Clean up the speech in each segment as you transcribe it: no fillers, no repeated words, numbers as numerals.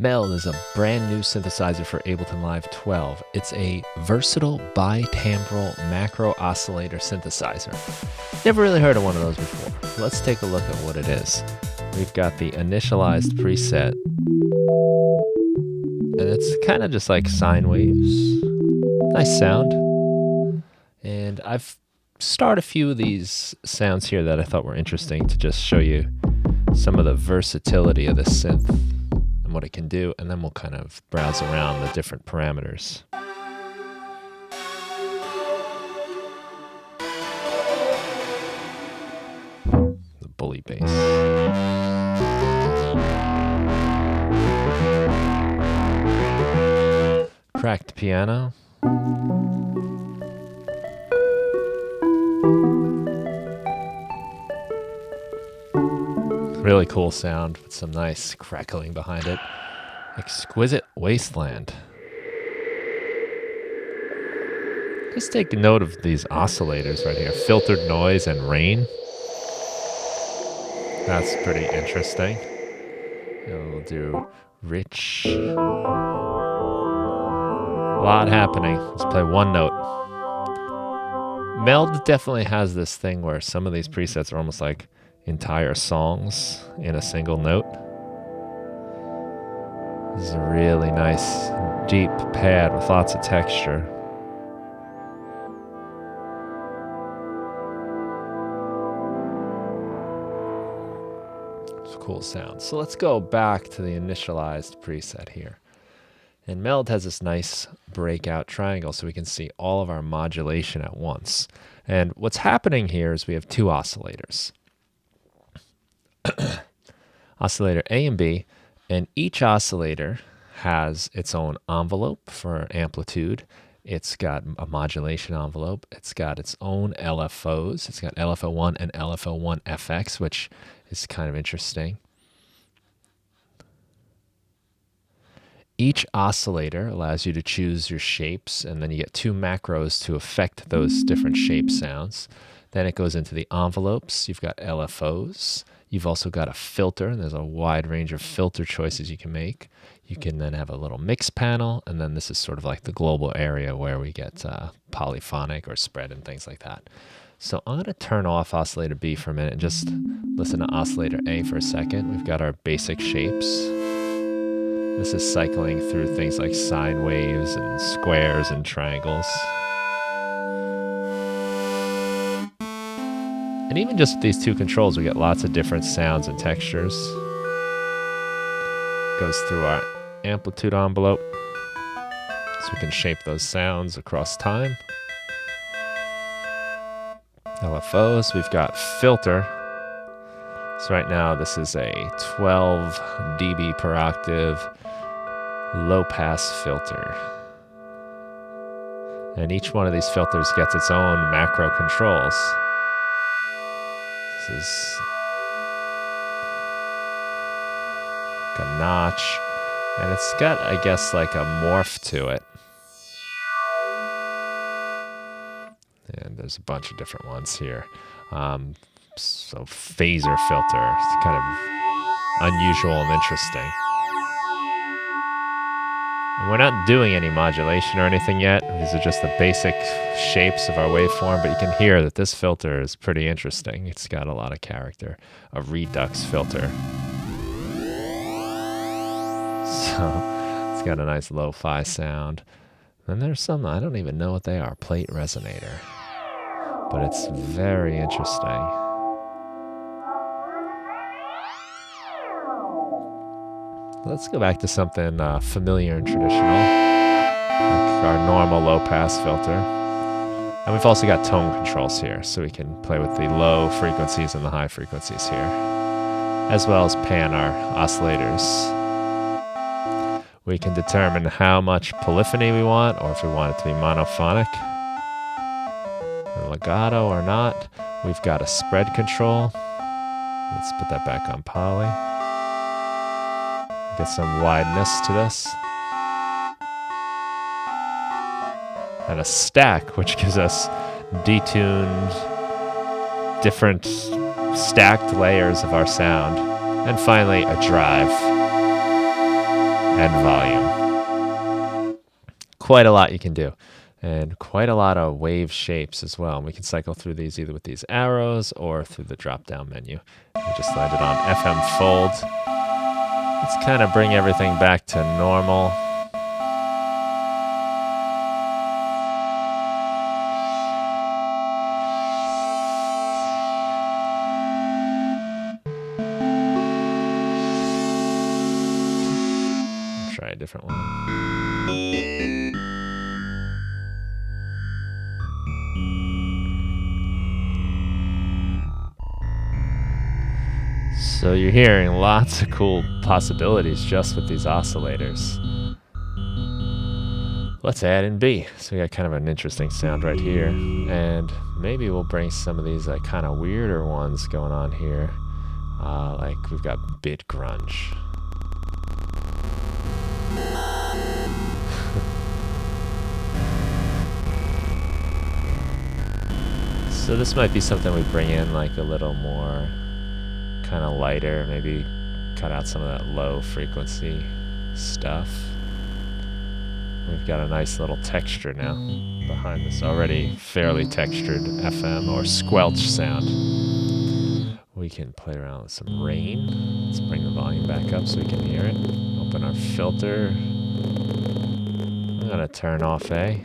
Meld is a brand new synthesizer for Ableton Live 12. It's a versatile bi-timbral macro oscillator synthesizer. Never really heard of one of those before. Let's take a look at what it is. We've got the initialized preset, and it's kind of just like sine waves. Nice sound. And I've starred a few of these sounds here that I thought were interesting to just show you some of the versatility of this synth and what it can do, and then we'll kind of browse around the different parameters. The bully bass. Cracked piano. Really cool sound with some nice crackling behind it. Exquisite wasteland. Just take note of these oscillators right here. Filtered noise and rain. That's pretty interesting. And we'll do rich. A lot happening. Let's play one note. Meld definitely has this thing where some of these presets are almost like entire songs in a single note. This is a really nice deep pad with lots of texture. It's a cool sound. So let's go back to the initialized preset here. And Meld has this nice breakout triangle so we can see all of our modulation at once. And what's happening here is we have two oscillators. Oscillator A and B, and each oscillator has its own envelope for amplitude. It's got a modulation envelope. It's got its own LFOs. It's got LFO1 and LFO1FX, which is kind of interesting. Each oscillator allows you to choose your shapes, and then you get two macros to affect those different shape sounds. Then it goes into the envelopes. You've got LFOs. You've also got a filter, and there's a wide range of filter choices you can make. You can then have a little mix panel, and then this is sort of like the global area where we get polyphonic or spread and things like that. So I'm going to turn off oscillator B for a minute and just listen to oscillator A for a second. We've got our basic shapes. This is cycling through things like sine waves and squares and triangles. And even just with these two controls, we get lots of different sounds and textures. Goes through our amplitude envelope, so we can shape those sounds across time. LFOs, we've got filter. So right now this is a 12 dB per octave low pass filter. And each one of these filters gets its own macro controls. This is like a notch, and it's got, I guess, like a morph to it. And there's a bunch of different ones here. So phaser filter, it's kind of unusual and interesting. And we're not doing any modulation or anything yet. These are just the basic shapes of our waveform, but you can hear that this filter is pretty interesting. It's got a lot of character. A redux filter. So it's got a nice lo-fi sound. Then there's some, I don't even know what they are, plate resonator. But it's very interesting. Let's go back to something familiar and traditional, like our normal low-pass filter. And we've also got tone controls here, so we can play with the low frequencies and the high frequencies here, as well as pan our oscillators. We can determine how much polyphony we want, or if we want it to be monophonic, and legato or not. We've got a spread control. Let's put that back on poly. Get some wideness to this. And a stack, which gives us detuned, different stacked layers of our sound. And finally, a drive. and volume. Quite a lot you can do. And quite a lot of wave shapes as well. And we can cycle through these either with these arrows or through the drop-down menu. We just landed on FM fold. Let's kind of bring everything back to normal. Try a different one. So you're hearing lots of cool possibilities just with these oscillators. Let's add in B. So we got kind of an interesting sound right here. And maybe we'll bring some of these like kind of weirder ones going on here. Like we've got bit grunge. So this might be something we bring in like a little more kind of lighter, maybe cut out some of that low frequency stuff. We've got a nice little texture now behind this already fairly textured FM or squelch sound. We can play around with some rain. Let's bring the volume back up so we can hear it. Open our filter. I'm gonna turn off A.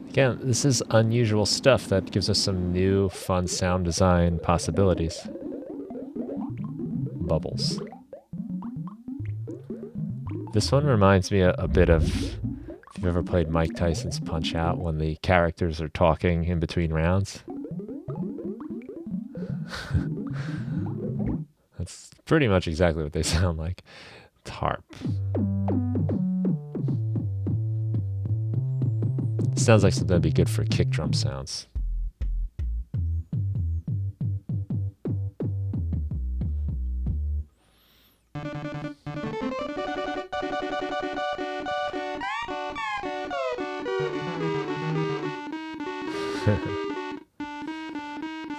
Again, this is unusual stuff that gives us some new fun sound design possibilities. Bubbles. This one reminds me a bit of, if you've ever played Mike Tyson's Punch-Out, when the characters are talking in between rounds. That's pretty much exactly what they sound like. It's harp. Sounds like something that'd be good for kick drum sounds.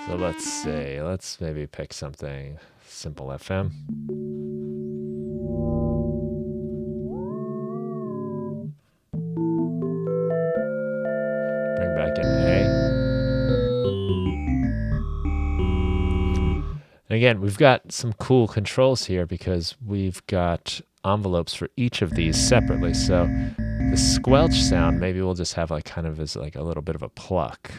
So let's see, let's maybe pick something simple FM. Bring back in A. And again, we've got some cool controls here because we've got envelopes for each of these separately. So the squelch sound, maybe we'll just have like kind of as like a little bit of a pluck.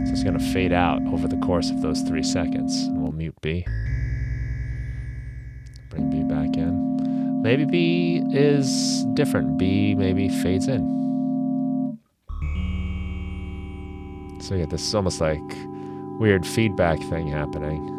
So it's going to fade out over the course of those 3 seconds. And we'll mute B. Bring B back in. Maybe B is different. B maybe fades in. So you get this almost like weird feedback thing happening.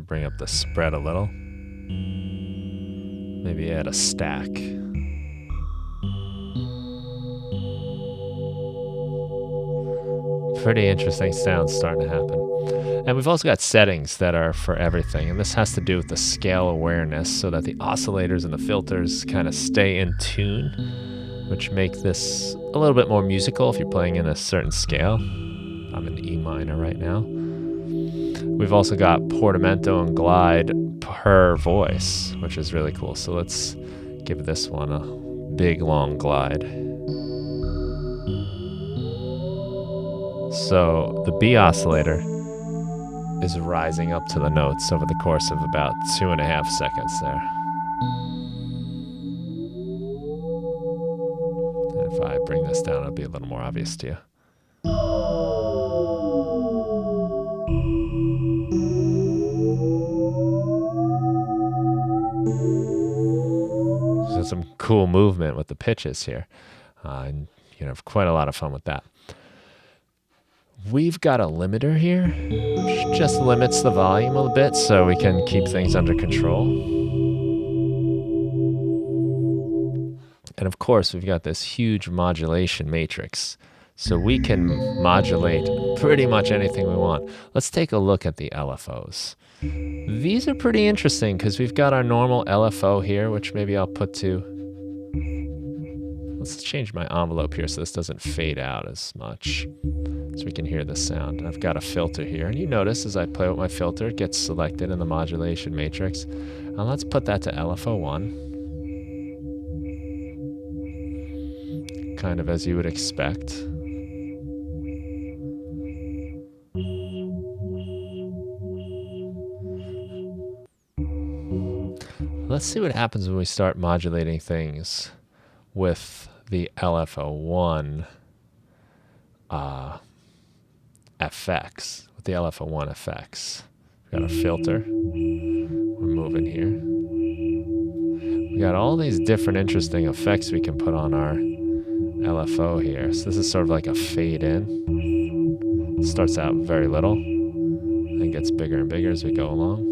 Bring up the spread a little. Maybe add a stack. Pretty interesting sounds starting to happen. And we've also got settings that are for everything. And this has to do with the scale awareness so that the oscillators and the filters kind of stay in tune, which make this a little bit more musical if you're playing in a certain scale. I'm in E minor right now. We've also got portamento and glide per voice, which is really cool. So let's give this one a big long glide. So the B oscillator is rising up to the notes over the course of about 2.5 seconds there. And if I bring this down, it'll be a little more obvious to you. So some cool movement with the pitches here. And have quite a lot of fun with that. We've got a limiter here, which just limits the volume a bit so we can keep things under control. And of course, we've got this huge modulation matrix. So we can modulate pretty much anything we want. Let's take a look at the LFOs. These are pretty interesting because we've got our normal LFO here, which maybe I'll put to... Let's change my envelope here so this doesn't fade out as much, so we can hear the sound. I've got a filter here, and you notice as I play with my filter, it gets selected in the modulation matrix. And let's put that to LFO1, kind of as you would expect. Let's see what happens when we start modulating things with the LFO1 effects. With the LFO1 effects, we've got a filter. We're moving here. We got all these different interesting effects we can put on our LFO here. So this is sort of like a fade in. It starts out very little and gets bigger and bigger as we go along.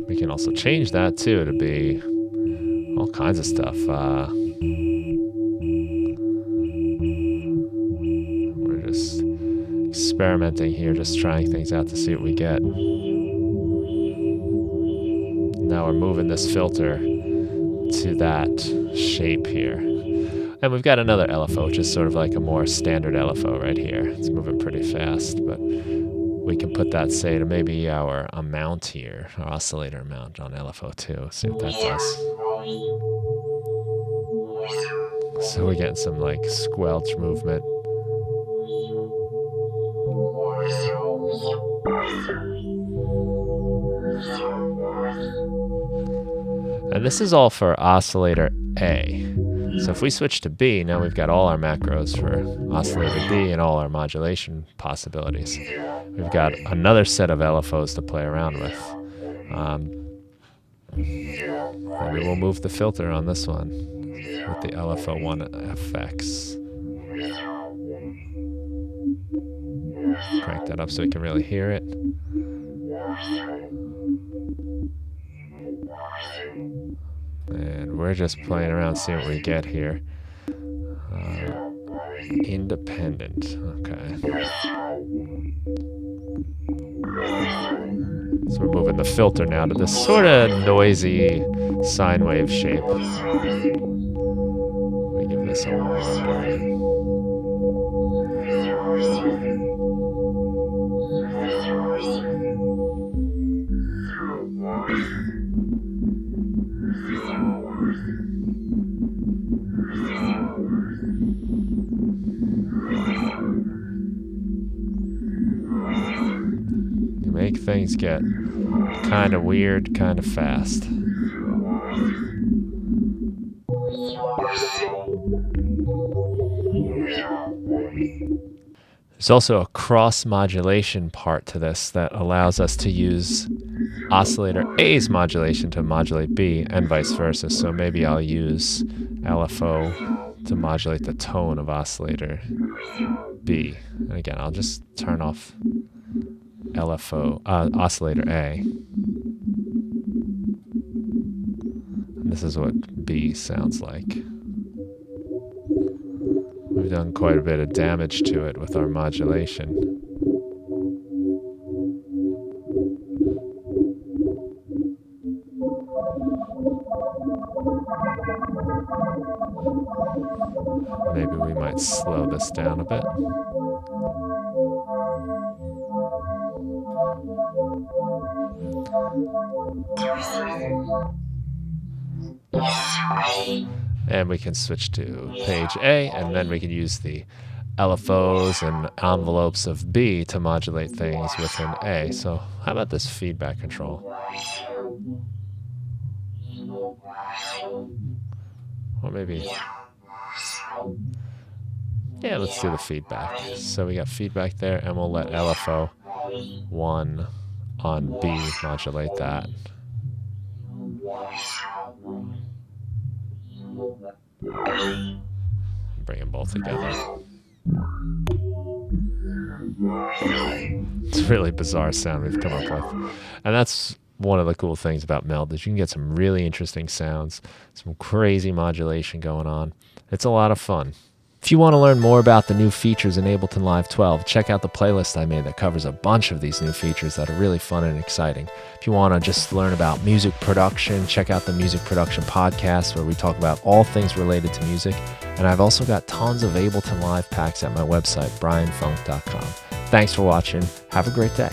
We can also change that too to be all kinds of stuff. We're just experimenting here, just trying things out to see what we get. Now we're moving this filter to that shape here. And we've got another LFO, which is sort of like a more standard LFO right here. It's moving pretty fast, but we can put that, say, to maybe our amount here, our oscillator amount on LFO2. See what that does. So we're getting some like squelch movement. And this is all for oscillator A. So if we switch to B, now we've got all our macros for oscillator B and all our modulation possibilities. We've got another set of LFOs to play around with. Maybe we'll move the filter on this one with the LFO1 effects. Crank that up so we can really hear it. And we're just playing around, seeing what we get here. Independent, okay. So we're moving the filter now to this sort of noisy sine wave shape. We give this a wander. Make things get kind of weird, kind of fast. There's also a cross modulation part to this that allows us to use oscillator A's modulation to modulate B and vice versa. So maybe I'll use LFO to modulate the tone of oscillator B. And again, I'll just turn off LFO, oscillator A. And this is what B sounds like. We've done quite a bit of damage to it with our modulation. might slow this down a bit. And we can switch to page A, and then we can use the LFOs and envelopes of B to modulate things within A. So how about this feedback control? Or maybe, yeah, let's do the feedback. So we got feedback there, and we'll let LFO 1 on B modulate that. Bring them both together. It's a really bizarre sound we've come up with. And that's one of the cool things about Meld, is you can get some really interesting sounds, some crazy modulation going on. It's a lot of fun. If you want to learn more about the new features in Ableton Live 12, check out the playlist I made that covers a bunch of these new features that are really fun and exciting. If you want to just learn about music production, check out the Music Production Podcast, where we talk about all things related to music. And I've also got tons of Ableton Live packs at my website, brianfunk.com. Thanks for watching. Have a great day.